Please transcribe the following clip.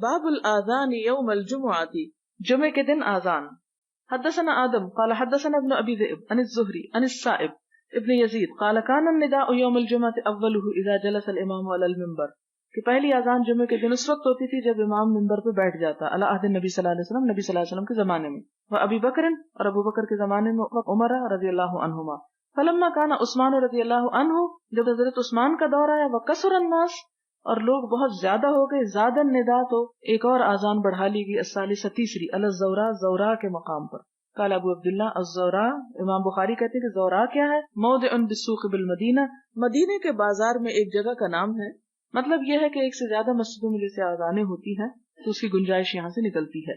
باب الاذان یوم الجمعۃ، جمعے کے دن اذان۔ حدثنا آدم قال حدثنا ابن ابی ذئب عن الزہری عن السائب ابن یزید قال كان النداء يوم الجمعۃ اوله اذا جلس الامام على المنبر، کہ پہلی اذان جمعے کے دن اس وقت ہوتی تھی جب امام منبر پہ بیٹھ جاتا، علی عہد نبی صلی اللہ علیہ وسلم، نبی صلی اللہ علیہ وسلم کے زمانے میں، و ابی بکر اور ابو بکر کے زمانے میں، عمر رضی اللہ عنہما، فلما كان عثمان رضی اللہ عنہ، جب حضرت عثمان کا دور آیا، وکثر الناس اور لوگ بہت زیادہ ہو گئے، زاد النداء تو ایک اور اذان بڑھا لی گئی، الثالثہ تیسری، علی الزوراء زوراء کے مقام پر۔ قال ابو عبداللہ الزوراء، امام بخاری کہتے ہیں کہ زوراء کیا ہے؟ موضع بالسوق بالمدینہ، مدینے کے بازار میں ایک جگہ کا نام ہے۔ مطلب یہ ہے کہ ایک سے زیادہ مسجدوں میں جیسے اذانیں ہوتی ہیں تو اس کی گنجائش یہاں سے نکلتی ہے۔